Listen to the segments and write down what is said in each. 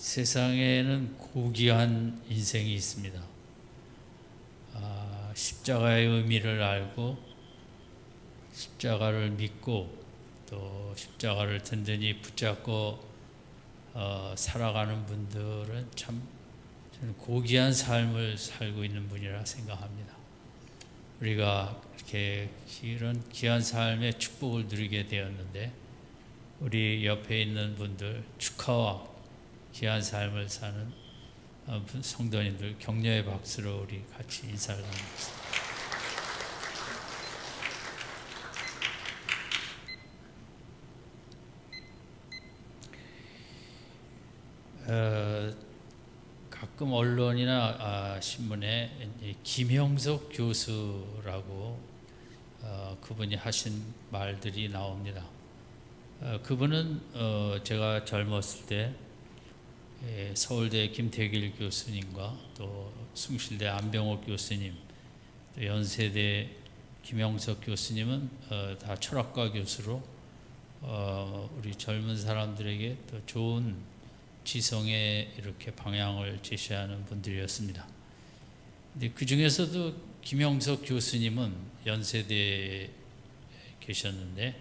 세상에는 고귀한 인생이 있습니다. 십자가의 의미를 알고 십자가를 믿고 또 십자가를 든든히 붙잡고 살아가는 분들은 참 저는 고귀한 삶을 살고 있는 분이라 생각합니다. 우리가 이렇게 이런 귀한 삶의 축복을 누리게 되었는데 우리 옆에 있는 분들 축하와 귀한 삶을 사는 성도님들 격려의 박수로 우리 같이 인사를 나누겠습니다. 가끔 언론이나 신문에 김형석 교수라고 그분이 하신 말들이 나옵니다. 그분은 제가 젊었을 때 서울대 김태길 교수님과 또 숭실대 안병옥 교수님, 또 연세대 김영석 교수님은 다 철학과 교수로 우리 젊은 사람들에게 또 좋은 지성의 이렇게 방향을 제시하는 분들이었습니다. 근데 그 중에서도 김영석 교수님은 연세대에 계셨는데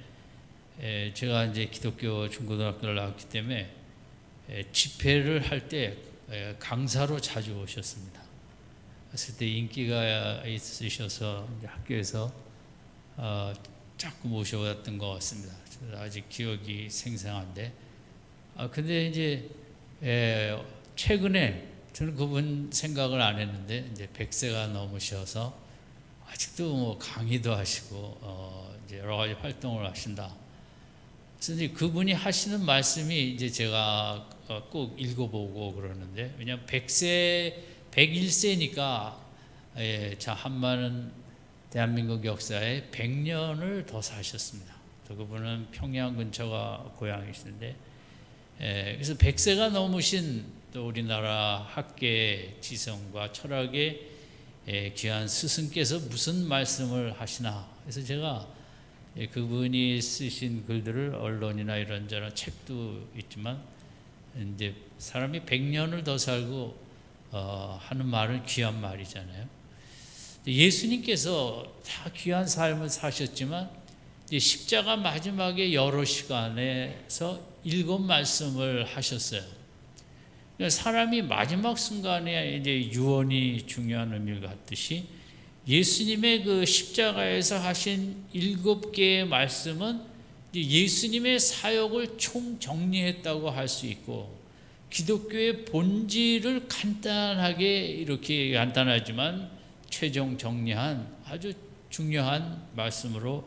제가 이제 기독교 중고등학교를 나왔기 때문에 집회를 할 때 강사로 자주 오셨습니다. 그랬을 때 인기가 있으셔서 학교에서 자꾸 모셔왔던 것 같습니다. 아직 기억이 생생한데, 근데 이제 최근에 저는 그분 생각을 안 했는데 이제 100세가 넘으셔서 아직도 뭐 강의도 하시고 이제 여러 가지 활동을 하신다. 그래서 이제 그분이 하시는 말씀이 이제 제가 꼭 읽어보고 그러는데, 왜냐하면 101세니까 자 한마는 대한민국 역사에 100년을 더 사셨습니다. 또 그분은 평양 근처가 고향이신데, 그래서 100세가 넘으신 또 우리나라 학계의 지성과 철학의 귀한 스승께서 무슨 말씀을 하시나. 그래서 제가 그분이 쓰신 글들을 언론이나 이런저런 책도 있지만 이제 사람이 100년을 더 살고 하는 말은 귀한 말이잖아요. 예수님께서 다 귀한 삶을 사셨지만 이제 십자가 마지막에 여러 시간에서 7 말씀을 하셨어요. 사람이 마지막 순간에 이제 유언이 중요한 의미를 갖듯이 예수님의 그 십자가에서 하신 7개의 말씀은 예수님의 사역을 총정리했다고 할 수 있고, 기독교의 본질을 간단하게 이렇게 간단하지만 최종 정리한 아주 중요한 말씀으로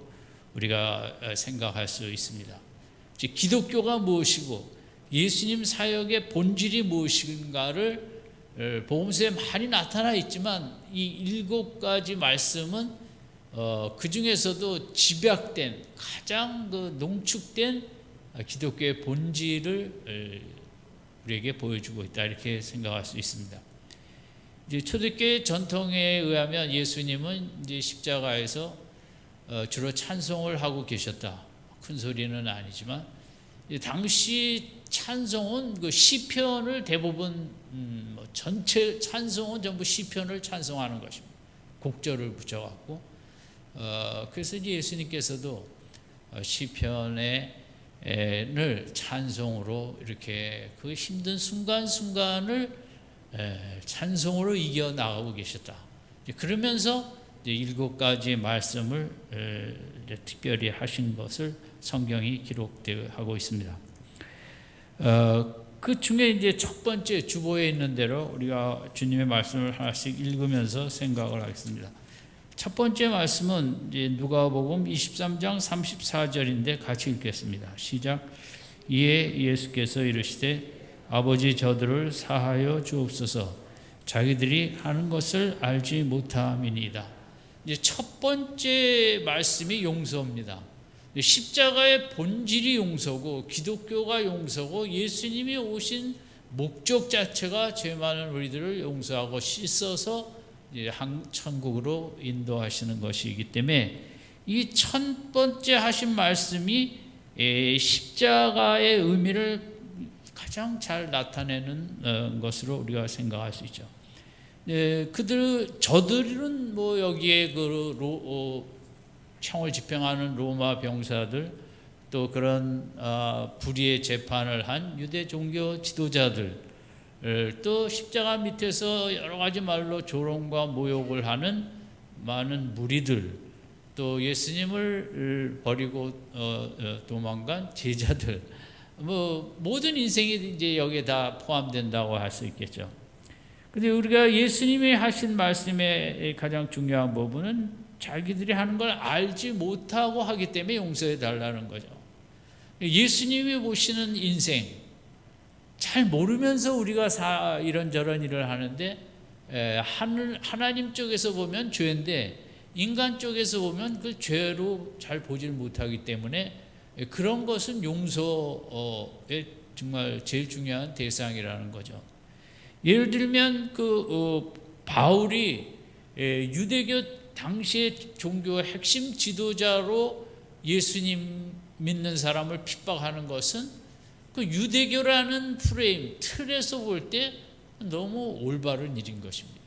우리가 생각할 수 있습니다. 즉 기독교가 무엇이고 예수님 사역의 본질이 무엇인가를 복음서에 많이 나타나 있지만 이 7가지 말씀은 그 중에서도 집약된 가장 그 농축된 기독교의 본질을 우리에게 보여주고 있다, 이렇게 생각할 수 있습니다. 이제 초대교회 전통에 의하면 예수님은 이제 십자가에서 주로 찬송을 하고 계셨다. 큰 소리는 아니지만 당시 찬송은 그 시편을 대부분 전체 찬송은 전부 시편을 찬송하는 것입니다. 곡절을 붙여갖고 그래서 이제 예수님께서도 시편을 찬송으로 이렇게 그 힘든 순간순간을 찬송으로 이겨 나가고 계셨다. 그러면서 7가지 말씀을 특별히 하신 것을 성경이 기록하고 있습니다. 그 중에 이제 첫 번째 주보에 있는 대로 우리가 주님의 말씀을 하나씩 읽으면서 생각을 하겠습니다. 첫 번째 말씀은 이제 누가복음 23장 34절인데 같이 읽겠습니다. 시작. 이에 예수께서 이르시되 아버지 저들을 사하여 주옵소서, 자기들이 하는 것을 알지 못함이니이다. 이제 첫 번째 말씀이 용서입니다. 십자가의 본질이 용서고 기독교가 용서고 예수님이 오신 목적 자체가 죄 많은 우리들을 용서하고 씻어서 천국으로 인도하시는 것이기 때문에 이 첫 번째 하신 말씀이 십자가의 의미를 가장 잘 나타내는 것으로 우리가 생각할 수 있죠. 저들은 뭐 여기에 형을 집행하는 로마 병사들, 또 그런 불의의 재판을 한 유대 종교 지도자들, 또 십자가 밑에서 여러 가지 말로 조롱과 모욕을 하는 많은 무리들, 또 예수님을 버리고 도망간 제자들, 뭐 모든 인생이 이제 여기에 다 포함된다고 할 수 있겠죠. 근데 우리가 예수님이 하신 말씀의 가장 중요한 부분은 자기들이 하는 걸 알지 못하고 하기 때문에 용서해 달라는 거죠. 예수님이 보시는 인생, 잘 모르면서 우리가 이런저런 일을 하는데, 하나님 쪽에서 보면 죄인데 인간 쪽에서 보면 그 죄로 잘 보질 못하기 때문에 그런 것은 용서의 정말 제일 중요한 대상이라는 거죠. 예를 들면 바울이 유대교 당시의 종교의 핵심 지도자로 예수님 믿는 사람을 핍박하는 것은 그 유대교라는 프레임, 틀에서 볼 때 너무 올바른 일인 것입니다.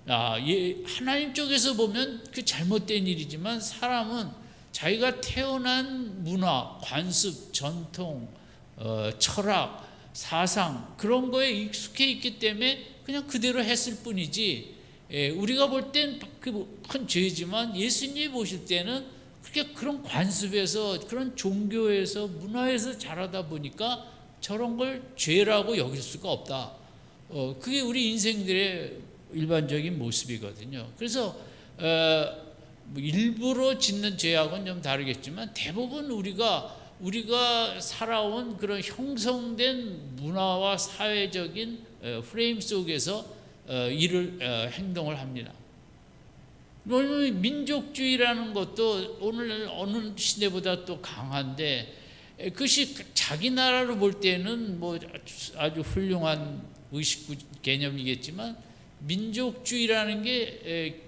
하나님 쪽에서 보면 그 잘못된 일이지만 사람은 자기가 태어난 문화, 관습, 전통, 철학, 사상 그런 거에 익숙해 있기 때문에 그냥 그대로 했을 뿐이지, 우리가 볼 땐 큰 죄지만 예수님이 보실 때는 그렇게 그런 관습에서, 그런 종교에서, 문화에서 자라다 보니까 저런 걸 죄라고 여길 수가 없다. 그게 우리 인생들의 일반적인 모습이거든요. 그래서 일부러 짓는 죄하고는 좀 다르겠지만 대부분 우리가 살아온 그런 형성된 문화와 사회적인 프레임 속에서 행동을 합니다. 오늘 민족주의라는 것도 오늘 어느 시대보다 또 강한데, 그것이 자기 나라로 볼 때는 뭐 아주 훌륭한 의식 개념이겠지만, 민족주의라는 게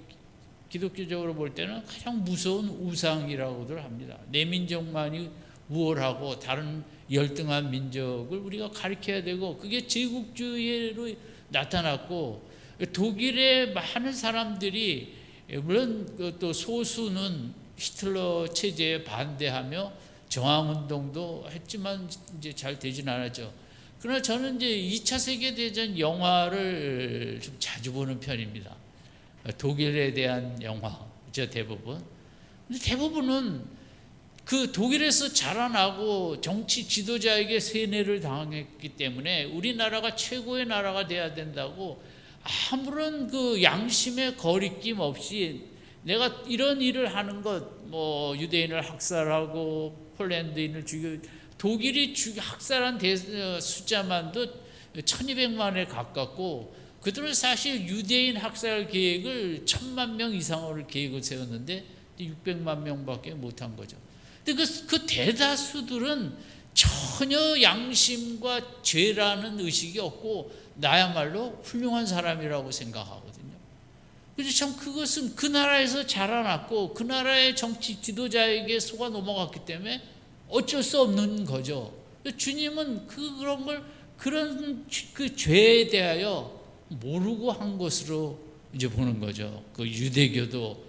기독교적으로 볼 때는 가장 무서운 우상이라고들 합니다. 내 민족만이 우월하고 다른 열등한 민족을 우리가 가리켜야 되고, 그게 제국주의로 나타났고, 독일의 많은 사람들이, 물론 또 소수는 히틀러 체제에 반대하며 저항운동도 했지만 이제 잘 되진 않았죠. 그러나 저는 이제 2차 세계대전 영화를 좀 자주 보는 편입니다. 독일에 대한 영화죠, 대부분. 근데 대부분은 그 독일에서 자라나고 정치 지도자에게 세뇌를 당했기 때문에 우리나라가 최고의 나라가 돼야 된다고 아무런 그 양심의 거리낌 없이, 내가 이런 일을 하는 것, 뭐 유대인을 학살하고 폴란드인을 죽이고, 독일이 학살한 숫자만도 1200만에 가깝고, 그들은 사실 유대인 학살 계획을 1000만 명 이상을 계획을 세웠는데 600만 명밖에 못한 거죠. 근데 그 대다수들은 전혀 양심과 죄라는 의식이 없고 나야말로 훌륭한 사람이라고 생각하거든요. 그래서 참 그것은 그 나라에서 자라났고 그 나라의 정치 지도자에게 속아 넘어갔기 때문에 어쩔 수 없는 거죠. 주님은 그런 그 죄에 대하여 모르고 한 것으로 이제 보는 거죠. 그 유대교도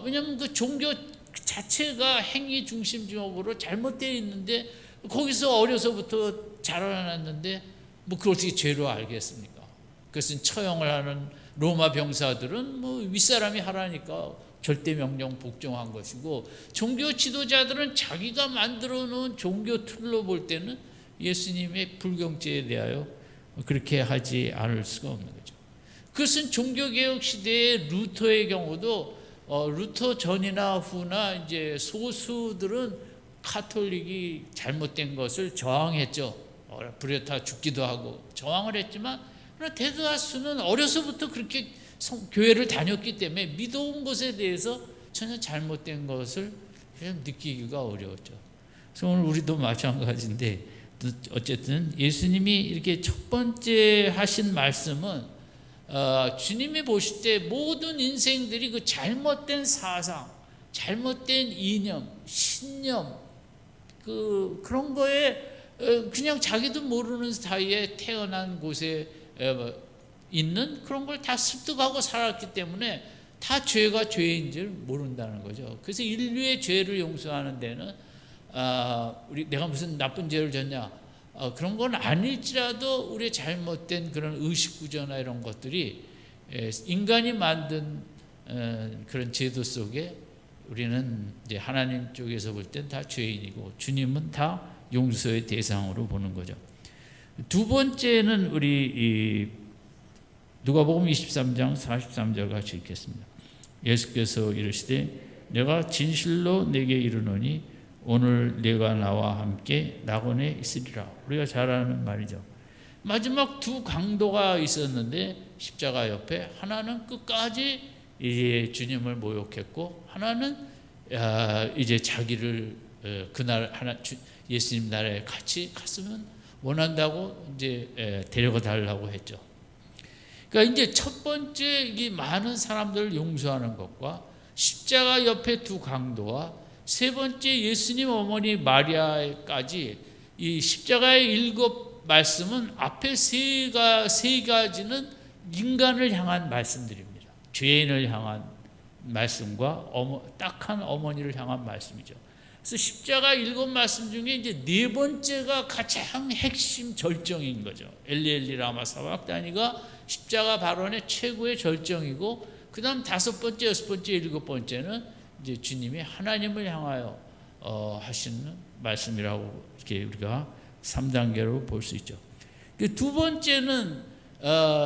왜냐하면 그 종교 자체가 행위 중심적으로 잘못되어 있는데, 거기서 어려서부터 자라났는데 뭐 그걸 어떻게 죄로 알겠습니까? 그것은 처형을 하는 로마 병사들은 뭐 윗사람이 하라니까 절대 명령 복종한 것이고, 종교 지도자들은 자기가 만들어 놓은 종교 틀로 볼 때는 예수님의 불경죄에 대하여 그렇게 하지 않을 수가 없는 거죠. 그것은 종교개혁 시대의 루터의 경우도 루터 전이나 후나 이제 소수들은 카톨릭이 잘못된 것을 저항했죠. 불효타 죽기도 하고 저항을 했지만, 대다수는 어려서부터 그렇게 교회를 다녔기 때문에 믿어온 것에 대해서 전혀 잘못된 것을 느끼기가 어려웠죠. 그래서 오늘 우리도 마찬가지인데, 어쨌든 예수님이 이렇게 첫 번째 하신 말씀은 주님이 보실 때 모든 인생들이 그 잘못된 사상, 잘못된 이념, 신념, 그런 거에 그냥 자기도 모르는 사이에 태어난 곳에 있는 그런 걸 다 습득하고 살았기 때문에 다 죄가 죄인 줄 모른다는 거죠. 그래서 인류의 죄를 용서하는 데는 내가 무슨 나쁜 죄를 졌냐 그런 건 아닐지라도 우리의 잘못된 그런 의식구조나 이런 것들이 인간이 만든 그런 제도 속에 우리는 이제 하나님 쪽에서 볼 땐 다 죄인이고 주님은 다 용서의 대상으로 보는 거죠. 두 번째는 우리 누가복음 23장 43절 같이 읽겠습니다. 예수께서 이르시되 내가 진실로 내게 이르노니 오늘 네가 나와 함께 낙원에 있으리라. 우리가 잘 아는 말이죠. 마지막 두 강도가 있었는데 십자가 옆에 하나는 끝까지 이제 주님을 모욕했고 하나는 이제 자기를 그날 예수님 나라에 같이 갔으면 원한다고 이제 데려가 달라고 했죠. 그러니까 이제 첫 번째 이 많은 사람들을 용서하는 것과 십자가 옆에 두 강도와 세 번째 예수님 어머니 마리아까지 이 십자가의 7 말씀은 앞에 세 가지는 인간을 향한 말씀들입니다. 죄인을 향한 말씀과 딱한 어머니를 향한 말씀이죠. 그래서 십자가 7 말씀 중에 이제 네 번째가 가장 핵심 절정인 거죠. 엘리 라마 사박다니가 십자가 발언의 최고의 절정이고, 그 다음 5번째, 6번째, 7번째는 이제 주님이 하나님을 향하여 하시는 말씀이라고 이렇게 우리가 3단계로 볼 수 있죠. 두 번째는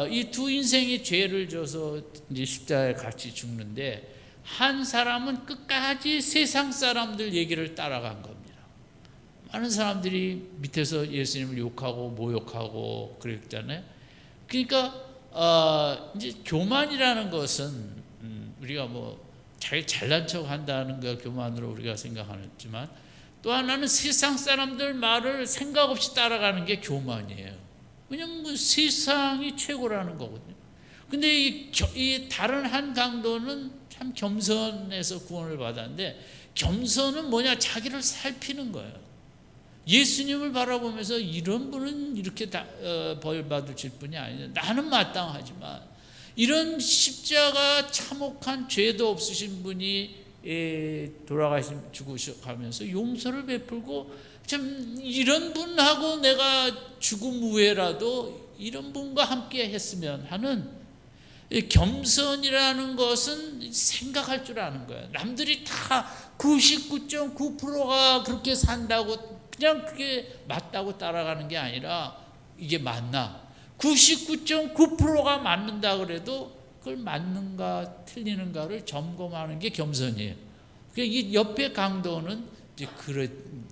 이 두 인생이 죄를 져서 이제 십자가에 같이 죽는데, 한 사람은 끝까지 세상 사람들 얘기를 따라간 겁니다. 많은 사람들이 밑에서 예수님을 욕하고 모욕하고 그랬잖아요. 그러니까 이제 교만이라는 것은 우리가 뭐 잘난 척 한다는 걸 교만으로 우리가 생각하지만, 또 하나는 세상 사람들 말을 생각 없이 따라가는 게 교만이에요. 왜냐하면 그 세상이 최고라는 거거든요. 근데 이 다른 한 강도는 참 겸손해서 구원을 받았는데, 겸손은 뭐냐? 자기를 살피는 거예요. 예수님을 바라보면서 이런 분은 이렇게 벌 받으실 분이 아니냐, 나는 마땅하지만 이런 십자가 참혹한 죄도 없으신 분이 죽으셔가면서 용서를 베풀고, 참 이런 분하고 내가 죽음 후에라도 이런 분과 함께 했으면 하는 겸손이라는 것은 생각할 줄 아는 거예요. 남들이 다 99.9%가 그렇게 산다고 그냥 그게 맞다고 따라가는 게 아니라, 이게 맞나? 99.9%가 맞는다 그래도 그걸 맞는가 틀리는가를 점검하는 게 겸손이에요. 이 옆에 강도는 이제 그런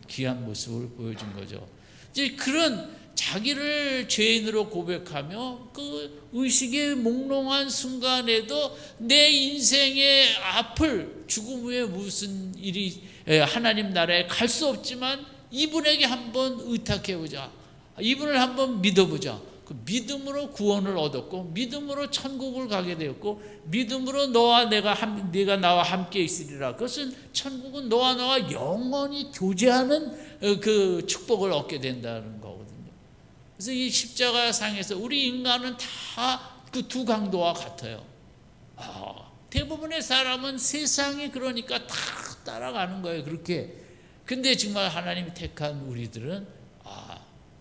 귀한 모습을 보여준 거죠. 이제 그런 자기를 죄인으로 고백하며 그 의식의 몽롱한 순간에도 내 인생의 앞을 죽음 후에 무슨 일이 하나님 나라에 갈 수 없지만 이분에게 한번 의탁해보자, 이분을 한번 믿어보자. 그 믿음으로 구원을 얻었고, 믿음으로 천국을 가게 되었고, 믿음으로 네가 나와 함께 있으리라. 그것은 천국은 너와 나와 영원히 교제하는 그 축복을 얻게 된다는 거거든요. 그래서 이 십자가상에서 우리 인간은 다 그 두 강도와 같아요. 대부분의 사람은 세상이 그러니까 다 따라가는 거예요. 그렇게. 근데 정말 하나님이 택한 우리들은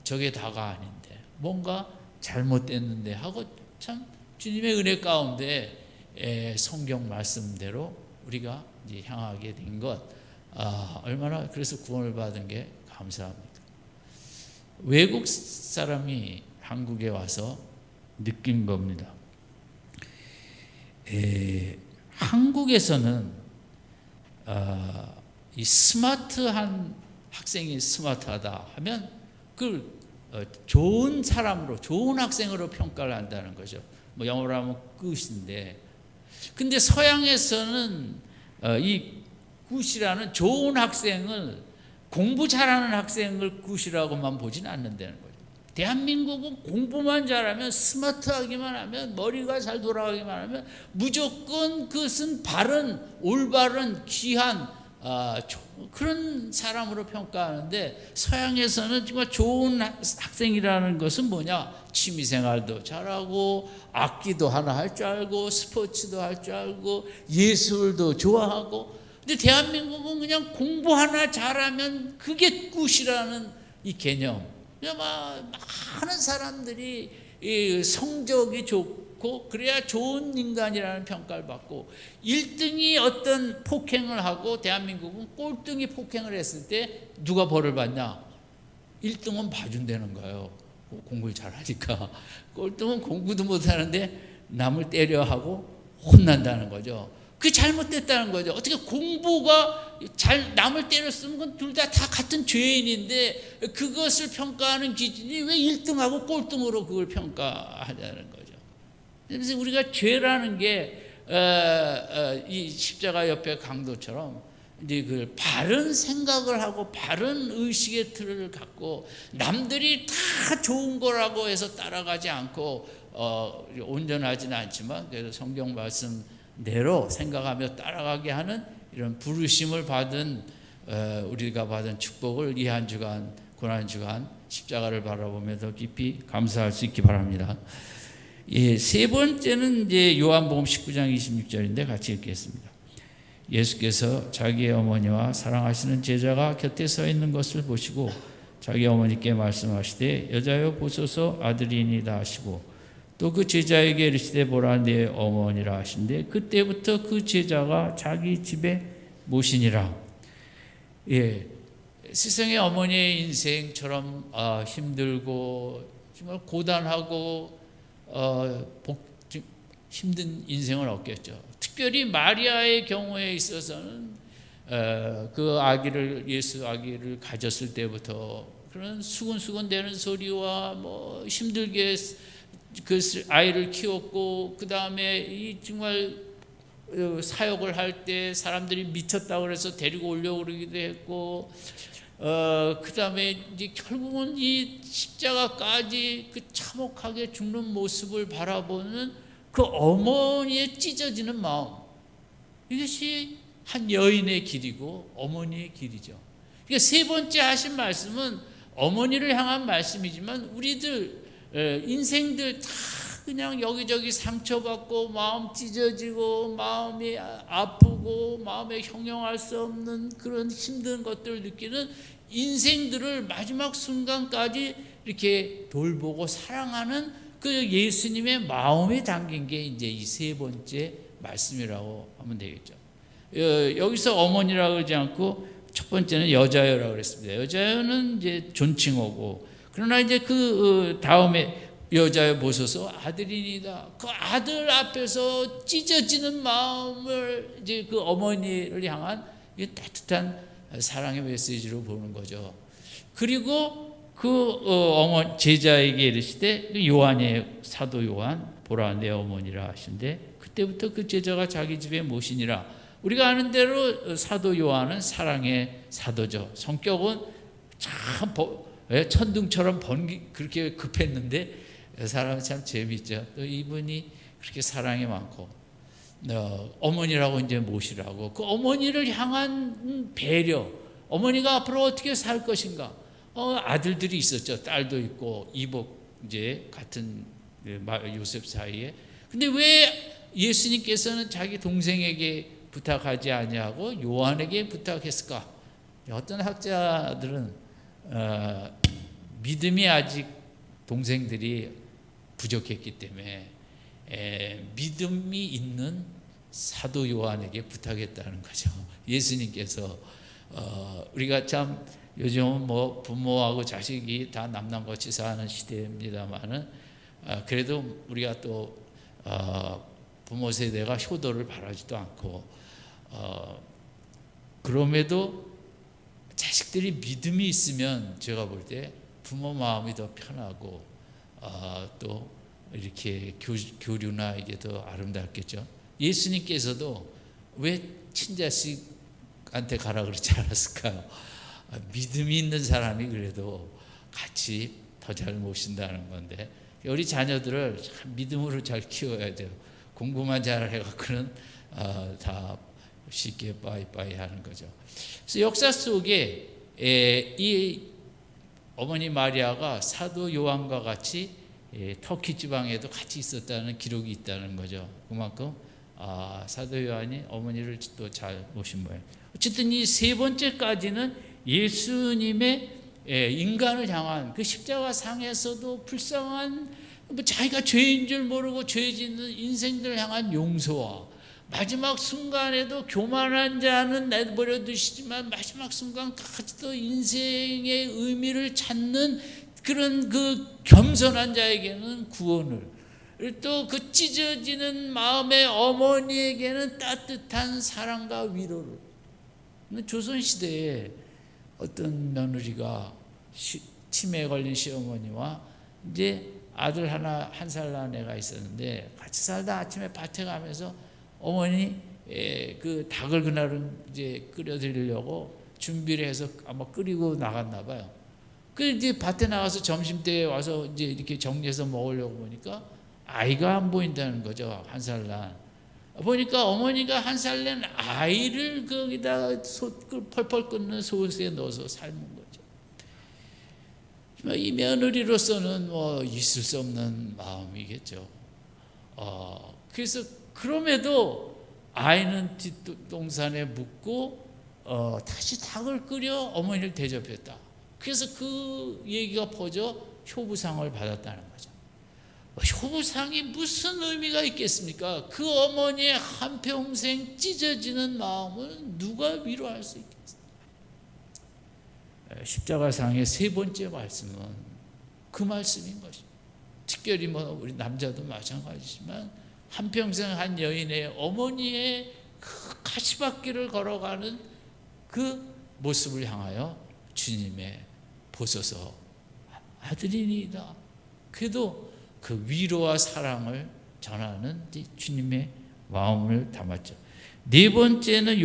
저게 다가 아닌데 뭔가 잘못됐는데 하고, 참 주님의 은혜 가운데 성경 말씀대로 우리가 이제 향하게 된 것, 얼마나 그래서 구원을 받은 게 감사합니다. 외국 사람이 한국에 와서 느낀 겁니다. 한국에서는 이 스마트한 학생이 스마트하다 하면 그걸 좋은 사람으로, 좋은 학생으로 평가를 한다는 거죠. 뭐 영어로 하면 굿인데, 근데 서양에서는 이 굿이라는 좋은 학생을, 공부 잘하는 학생을 굿이라고만 보진 않는다는 거죠. 대한민국은 공부만 잘하면, 스마트하기만 하면, 머리가 잘 돌아가기만 하면 무조건 그것은 바른, 올바른, 귀한 그런 사람으로 평가하는데, 서양에서는 정말 좋은 학생이라는 것은 뭐냐? 취미생활도 잘하고 악기도 하나 할 줄 알고 스포츠도 할 줄 알고 예술도 좋아하고. 근데 대한민국은 그냥 공부 하나 잘하면 그게 굿이라는 이 개념. 많은 사람들이 이 성적이 좋고 그래야 좋은 인간이라는 평가를 받고, 1등이 어떤 폭행을 하고 대한민국은 꼴등이 폭행을 했을 때 누가 벌을 받냐? 1등은 봐준다는 거예요. 공부를 잘하니까. 꼴등은 공부도 못하는데 남을 때려 하고 혼난다는 거죠. 그게 잘못됐다는 거죠. 어떻게 공부가 남을 때렸으면 그건 둘 다 같은 죄인인데 그것을 평가하는 기준이 왜 1등하고 꼴등으로 그걸 평가하냐는 거죠. 그래서 우리가 죄라는 게 이 십자가 옆에 강도처럼 이제 그 바른 생각을 하고 바른 의식의 틀을 갖고 남들이 다 좋은 거라고 해서 따라가지 않고 온전하지는 않지만 그래도 성경 말씀대로 생각하며 따라가게 하는 이런 부르심을 받은 우리가 받은 축복을 이 한 주간 고난 주간 십자가를 바라보며 더 깊이 감사할 수 있기 바랍니다. 예, 세 번째는 이제 요한복음 19장 26절인데 같이 읽겠습니다. 예수께서 자기의 어머니와 사랑하시는 제자가 곁에 서 있는 것을 보시고 자기 어머니께 말씀하시되 여자여 보소서 아들이니이다 하시고 또 그 제자에게 이르시되 보라 내 어머니라 하신데 그때부터 그 제자가 자기 집에 모시니라. 예, 세상의 어머니의 인생처럼 힘들고 정말 고단하고 힘든 인생을 얻겠죠. 특별히 마리아의 경우에 있어서는 그 예수 아기를 가졌을 때부터 그런 수근수근대는 소리와 뭐 힘들게 그 아이를 키웠고, 그 다음에 이 정말 사역을 할 때 사람들이 미쳤다고 그래서 데리고 오려고 그러기도 했고, 그 다음에 이제 결국은 이 십자가까지 그 참혹하게 죽는 모습을 바라보는 그 어머니의 찢어지는 마음, 이것이 한 여인의 길이고 어머니의 길이죠. 그러니까 세 번째 하신 말씀은 어머니를 향한 말씀이지만 우리들 인생들 다 그냥 여기저기 상처받고 마음 찢어지고 마음이 아프고 마음에 형용할 수 없는 그런 힘든 것들을 느끼는 인생들을 마지막 순간까지 이렇게 돌보고 사랑하는 그 예수님의 마음에 담긴 게 이제 이 세 번째 말씀이라고 하면 되겠죠. 여기서 어머니라고 그러지 않고 첫 번째는 여자여라고 그랬습니다. 여자여는 이제 존칭어고, 그러나 이제 그 다음에 여자여 보소서 아들이니다. 그 아들 앞에서 찢어지는 마음을 이제 그 어머니를 향한 따뜻한 사랑의 메시지로 보는 거죠. 그리고 그 제자에게 이르시되 요한의 사도 요한 보라 내 어머니라 하신데 그때부터 그 제자가 자기 집에 모시니라. 우리가 아는 대로 사도 요한은 사랑의 사도죠. 성격은 참 천둥처럼 그렇게 급했는데 사람은 참 재밌죠. 또 이분이 그렇게 사랑이 많고 어머니라고 이제 모시라고 그 어머니를 향한 배려, 어머니가 앞으로 어떻게 살 것인가. 아들들이 있었죠. 딸도 있고 이복 이제 같은 요셉 사이에. 근데 왜 예수님께서는 자기 동생에게 부탁하지 아니하고 요한에게 부탁했을까? 어떤 학자들은 믿음이 아직 동생들이 부족했기 때문에 믿음이 있는 사도 요한에게 부탁했다는 거죠. 예수님께서 우리가 참 요즘은 뭐 부모하고 자식이 다 남남같이 사는 시대입니다만은 그래도 우리가 또 부모 세대가 효도를 바라지도 않고 그럼에도 자식들이 믿음이 있으면 제가 볼 때 부모 마음이 더 편하고 또 이렇게 교류나 이게 더 아름답겠죠. 예수님께서도 왜 친자식한테 가라 그러지 않았을까요? 믿음이 있는 사람이 그래도 같이 더 잘 모신다는 건데, 우리 자녀들을 참 믿음으로 잘 키워야 돼요. 공부만 잘 해갖고는 다 쉽게 빠이빠이 하는 거죠. 그래서 역사 속에 이 어머니 마리아가 사도 요한과 같이 터키 지방에도 같이 있었다는 기록이 있다는 거죠. 그만큼 사도 요한이 어머니를 또 잘 모신 모양. 어쨌든 이 세 번째까지는 예수님의 인간을 향한 그 십자가 상에서도 불쌍한 자기가 죄인 줄 모르고 죄 짓는 인생들을 향한 용서와 마지막 순간에도 교만한 자는 내버려 두시지만 마지막 순간까지도 인생의 의미를 찾는 그런 그 겸손한 자에게는 구원을, 또 그 찢어지는 마음의 어머니에게는 따뜻한 사랑과 위로를. 조선시대에 어떤 며느리가 치매에 걸린 시어머니와 이제 아들 한 살 낳은 애가 있었는데 같이 살다 아침에 밭에 가면서 어머니 그 닭을 그날은 이제 끓여드리려고 준비를 해서 아마 끓이고 나갔나 봐요. 그 이제 밭에 나가서 점심 때 와서 이제 이렇게 정리해서 먹으려고 보니까 아이가 안 보인다는 거죠. 한 살 난. 보니까 어머니가 한 살 난 아이를 거기다 펄펄 끓는 솥에 넣어서 삶은 거죠. 이 며느리로서는 뭐 있을 수 없는 마음이겠죠. 그래서 그럼에도 아이는 뒷동산에 묻고 다시 닭을 끓여 어머니를 대접했다. 그래서 그 얘기가 퍼져 효부상을 받았다는 거죠. 효부상이 무슨 의미가 있겠습니까? 그 어머니의 한평생 찢어지는 마음을 누가 위로할 수 있겠습니까? 십자가상의 세 번째 말씀은 그 말씀인 것입니다. 특별히 우리 남자도 마찬가지지만 한평생 한 여인의 어머니의 그 가시밭길을 걸어가는 그 모습을 향하여 주님의 보소서 아들이니이다. 그래도 그 위로와 사랑을 전하는 주님의 마음을 담았죠. 네 번째는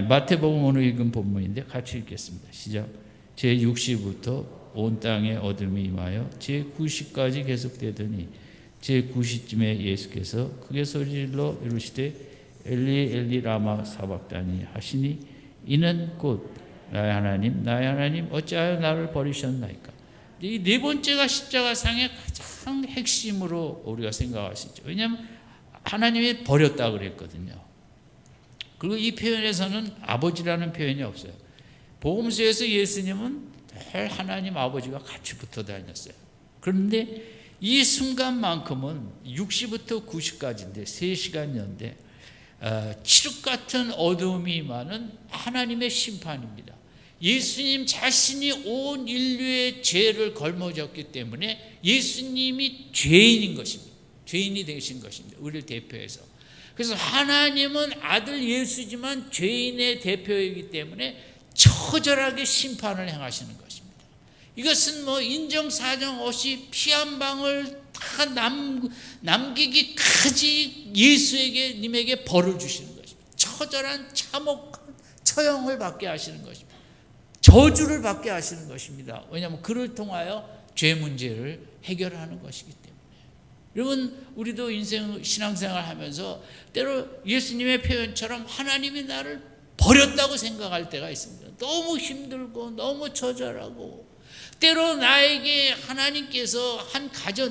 마태복음 오늘 읽은 본문인데 같이 읽겠습니다. 시작. 제6시부터 온 땅에 어둠이 임하여 제9시까지 계속되더니 제9시쯤에 예수께서 크게 소리질러 이르시되 엘리 엘리 라마 사박다니 하시니 이는 곧 나의 하나님 어찌하여 나를 버리셨나이까. 이 네 번째가 십자가상의 가장 핵심으로 우리가 생각할 수 있죠. 왜냐하면 하나님이 버렸다 그랬거든요. 그리고 이 표현에서는 아버지라는 표현이 없어요. 복음서에서 예수님은 늘 하나님 아버지가 같이 붙어 다녔어요. 그런데 이 순간만큼은 6시부터 9시까지인데 3시간이었는데 칠흑 같은 어두움이 임하는 하나님의 심판입니다. 예수님 자신이 온 인류의 죄를 걸머졌기 때문에 예수님이 죄인인 것입니다. 죄인이 되신 것입니다. 우리를 대표해서. 그래서 하나님은 아들 예수지만 죄인의 대표이기 때문에 처절하게 심판을 행하시는 것입니다. 이것은 인정사정 없이 피 한 방울 다 남기기까지 님에게 벌을 주시는 것입니다. 처절한 참혹한 처형을 받게 하시는 것입니다. 저주를 받게 하시는 것입니다. 왜냐하면 그를 통하여 죄 문제를 해결하는 것이기 때문에. 여러분, 우리도 인생 신앙생활 하면서 때로 예수님의 표현처럼 하나님이 나를 버렸다고 생각할 때가 있습니다. 너무 힘들고 너무 처절하고, 때로 나에게 하나님께서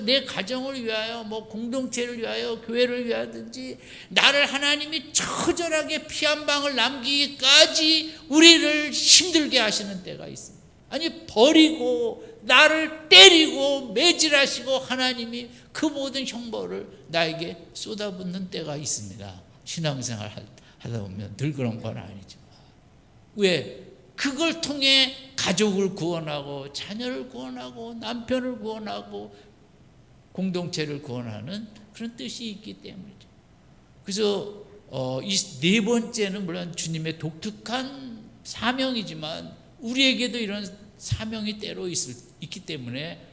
내 가정을 위하여 공동체를 위하여 교회를 위하든지 나를 하나님이 처절하게 피 한 방울 남기기까지 우리를 힘들게 하시는 때가 있습니다. 아니, 버리고 나를 때리고 매질하시고 하나님이 그 모든 형벌을 나에게 쏟아붓는 때가 있습니다. 신앙생활 하다 보면 늘 그런 건 아니지만. 왜? 그걸 통해 가족을 구원하고 자녀를 구원하고 남편을 구원하고 공동체를 구원하는 그런 뜻이 있기 때문이죠. 그래서 이 네 번째는 물론 주님의 독특한 사명이지만 우리에게도 이런 사명이 때로 있기 때문에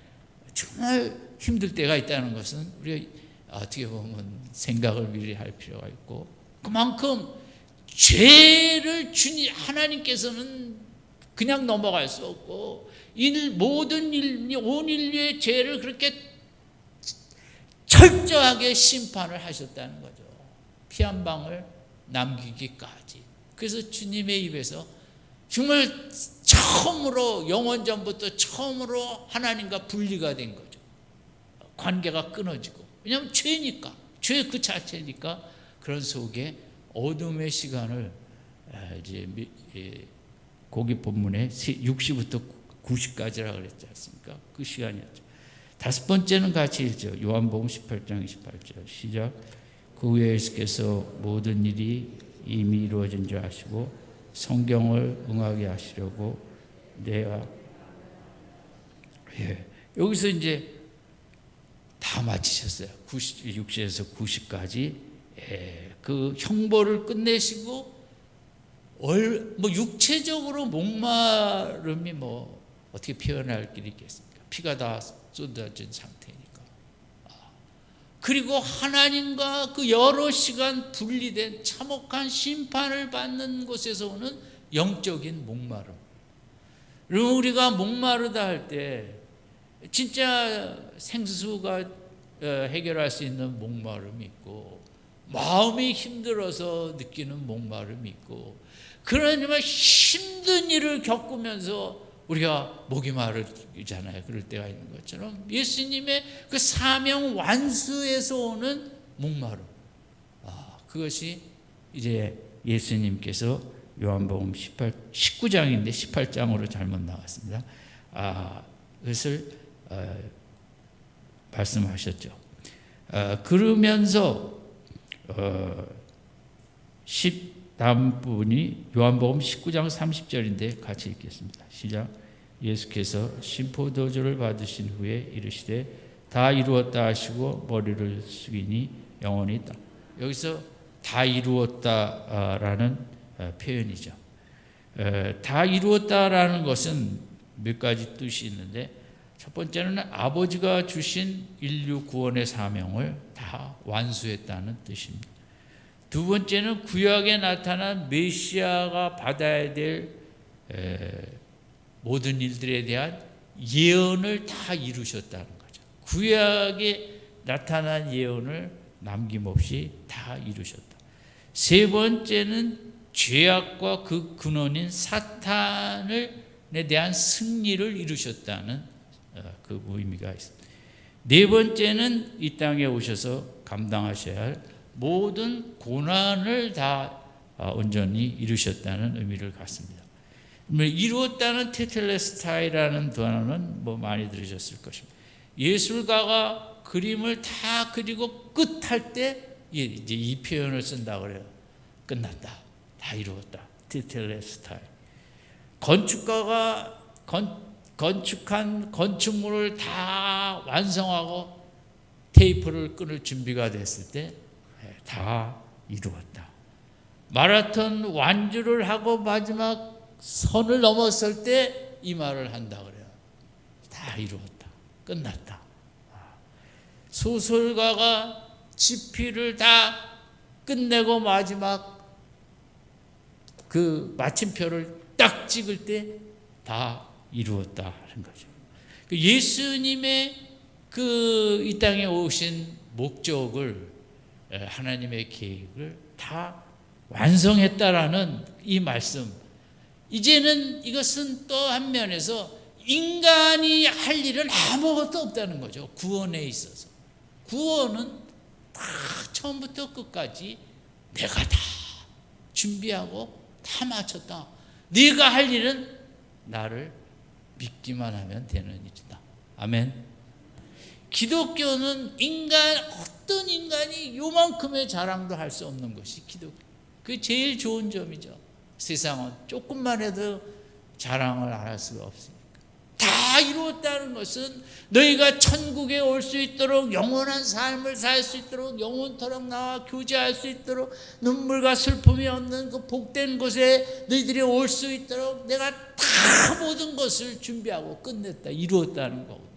정말 힘들 때가 있다는 것은 우리가 어떻게 보면 생각을 미리 할 필요가 있고, 그만큼 죄를 하나님께서는 그냥 넘어갈 수 없고 온 인류의 죄를 그렇게 철저하게 심판을 하셨다는 거죠. 피 한 방울 남기기까지. 그래서 주님의 입에서 정말 처음으로 영원전부터 처음으로 하나님과 분리가 된 거죠. 관계가 끊어지고. 왜냐하면 죄니까. 죄 그 자체니까 그런 속에 어둠의 시간을 이제 고기 본문에 6시부터 9시까지라 그랬지 않습니까? 그 시간이었죠. 다섯 번째는 같이 읽죠. 요한복음 18장 28절 시작. 그 후에 예수께서 모든 일이 이미 이루어진 줄 아시고 성경을 응하게 하시려고 내가 여기서 이제 다 마치셨어요. 6시에서 9시까지 그 형벌을 끝내시고 뭐 육체적으로 목마름이 뭐 어떻게 표현할 길이 있겠습니까? 피가 다 쏟아진 상태니까. 그리고 하나님과 그 여러 시간 분리된 참혹한 심판을 받는 곳에서 오는 영적인 목마름. 그리고 우리가 목마르다 할 때 진짜 생수가 해결할 수 있는 목마름이 있고 마음이 힘들어서 느끼는 목마름이 있고 그러지만 힘든 일을 겪으면서 우리가 목이 마르잖아요. 그럴 때가 있는 것처럼 예수님의 그 사명 완수에서 오는 목마름. 그것이 이제 예수님께서 요한복음 19장인데 18장으로 잘못 나왔습니다. 그것을 말씀하셨죠. 그러면서 다음 부분이 요한복음 19장 30절인데 같이 읽겠습니다. 시작. 예수께서 신포도주를 받으신 후에 이르시되 다 이루었다 하시고 머리를 숙이니 영원히 있다. 여기서 다 이루었다라는 표현이죠. 다 이루었다라는 것은 몇 가지 뜻이 있는데 첫 번째는 아버지가 주신 인류 구원의 사명을 다 완수했다는 뜻입니다. 두 번째는 구약에 나타난 메시아가 받아야 될 모든 일들에 대한 예언을 다 이루셨다는 거죠. 구약에 나타난 예언을 남김없이 다 이루셨다. 세 번째는 죄악과 그 근원인 사탄에 대한 승리를 이루셨다는 그 의미가 있습니다. 네 번째는 이 땅에 오셔서 감당하셔야 할 모든 고난을 다 온전히 이루셨다는 의미를 갖습니다. 이루었다는 테텔레스타이라는 단어는 뭐 많이 들으셨을 것입니다. 예술가가 그림을 다 그리고 끝할 때 이제 이 표현을 쓴다 그래요. 끝났다. 다 이루었다. 테텔레스타이. 건축가가 건축한 건축물을 다 완성하고 테이프를 끊을 준비가 됐을 때 다 이루었다. 마라톤 완주를 하고 마지막 선을 넘었을 때 이 말을 한다 그래요. 다 이루었다. 끝났다. 소설가가 집필을 다 끝내고 마지막 그 마침표를 딱 찍을 때 다 이루었다 하는 거죠. 예수님의 그 이 땅에 오신 목적을 하나님의 계획을 다 완성했다라는 이 말씀. 이제는 이것은 또 한 면에서 인간이 할 일은 아무것도 없다는 거죠. 구원에 있어서. 구원은 다 처음부터 끝까지 내가 다 준비하고 다 마쳤다. 네가 할 일은 나를 믿기만 하면 되는 일이다. 아멘. 기독교는 어떤 인간이 요만큼의 자랑도 할 수 없는 것이 기독교. 그게 제일 좋은 점이죠. 세상은 조금만 해도 자랑을 안 할 수가 없으니까. 다 이루었다는 것은 너희가 천국에 올 수 있도록 영원한 삶을 살 수 있도록 영원토록 나와 교제할 수 있도록 눈물과 슬픔이 없는 그 복된 곳에 너희들이 올 수 있도록 내가 다 모든 것을 준비하고 끝냈다. 이루었다는 거고.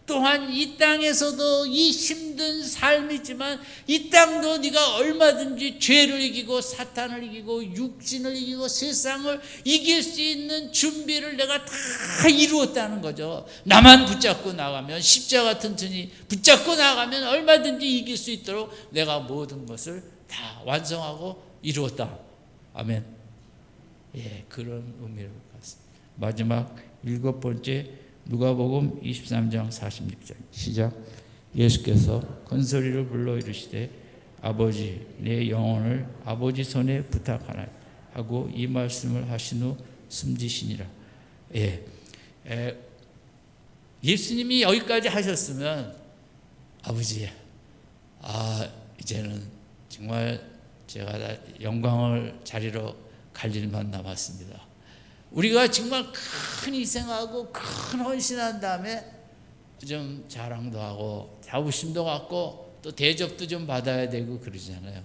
또한 이 땅에서도 이 힘든 삶이지만 이 땅도 네가 얼마든지 죄를 이기고 사탄을 이기고 육신을 이기고 세상을 이길 수 있는 준비를 내가 다 이루었다는 거죠. 나만 붙잡고 나가면 십자가 튼튼히 붙잡고 나가면 얼마든지 이길 수 있도록 내가 모든 것을 다 완성하고 이루었다. 아멘. 예, 그런 의미를 갖습니다. 마지막 7번째 누가복음 23장 46절 시작. 예수께서 큰 소리를 불러 이르시되 아버지 내 영혼을 아버지 손에 부탁하나 하고 이 말씀을 하신 후 숨지시니라. 예, 예수님이 여기까지 하셨으면 아버지 이제는 정말 제가 다 영광을 자리로 갈 일만 남았습니다. 우리가 정말 큰 희생하고 큰 헌신한 다음에 좀 자랑도 하고 자부심도 갖고 또 대접도 좀 받아야 되고 그러잖아요.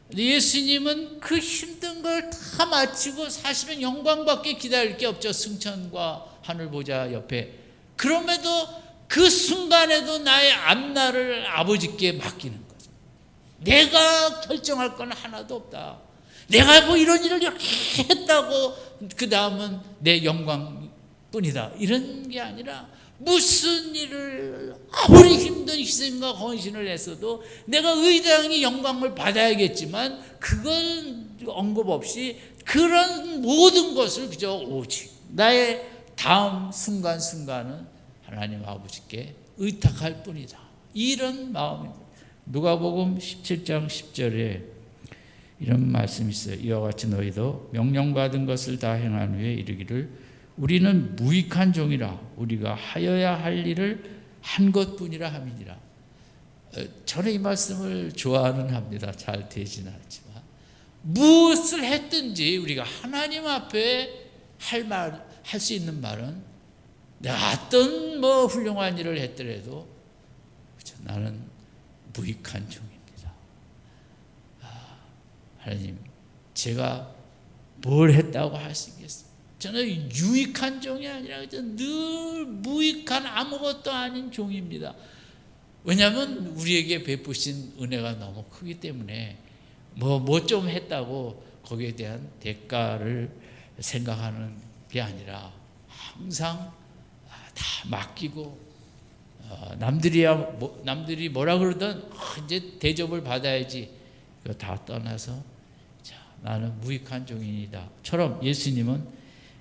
근데 예수님은 그 힘든 걸 다 마치고 사실은 영광밖에 기다릴 게 없죠. 승천과 하늘 보좌 옆에. 그럼에도 그 순간에도 나의 앞날을 아버지께 맡기는 거죠. 내가 결정할 건 하나도 없다. 내가 뭐 이런 일을 이렇게 했다고 그 다음은 내 영광뿐이다. 이런 게 아니라 무슨 일을 아무리 힘든 희생과 헌신을 했어도 내가 의당히 영광을 받아야겠지만 그건 언급 없이 그런 모든 것을 그저 오직 나의 다음 순간순간은 하나님 아버지께 의탁할 뿐이다. 이런 마음입니다. 누가복음 17장 10절에 이런 말씀이 있어요. 이와 같이 너희도 명령받은 것을 다 행한 후에 이르기를 우리는 무익한 종이라 우리가 하여야 할 일을 한 것뿐이라 함이니라. 저는 이 말씀을 좋아는 합니다. 잘 되지는 않지만 무엇을 했든지 우리가 하나님 앞에 할 수 있는 말은 내가 어떤 뭐 훌륭한 일을 했더라도 나는 무익한 종입니다. 하나님, 제가 뭘 했다고 할 수 있겠어요? 저는 유익한 종이 아니라 늘 무익한 아무것도 아닌 종입니다. 왜냐하면 우리에게 베푸신 은혜가 너무 크기 때문에 뭐 좀 했다고 거기에 대한 대가를 생각하는 게 아니라 항상 다 맡기고 남들이 뭐라 그러든 이제 대접을 받아야지 그거 다 떠나서 나는 무익한 종이다 처럼 예수님은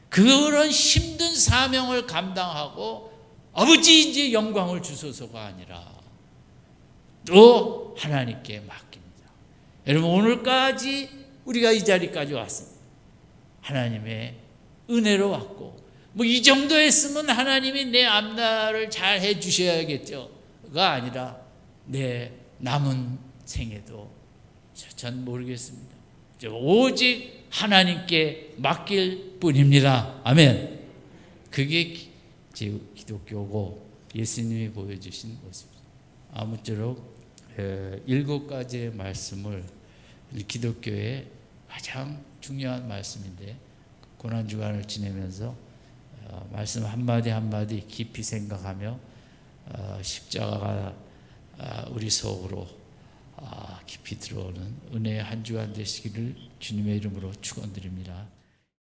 그런 힘든 사명을 감당하고 아버지 이제 영광을 주소서가 아니라 또 하나님께 맡깁니다. 여러분 오늘까지 우리가 이 자리까지 왔습니다. 하나님의 은혜로 왔고 뭐 이 정도 했으면 하나님이 내 앞날을 잘 해주셔야겠죠가 아니라 내 남은 생에도 전 모르겠습니다. 오직 하나님께 맡길 뿐입니다. 아멘. 그게 기독교고 예수님이 보여주신 모습입니다. 아무쪼록 7가지의 말씀을 기독교의 가장 중요한 말씀인데 고난주간을 지내면서 말씀 한마디 한마디 깊이 생각하며 십자가가 우리 속으로 깊이 들어오는 은혜의 한 주간 되시기를 주님의 이름으로 축원드립니다.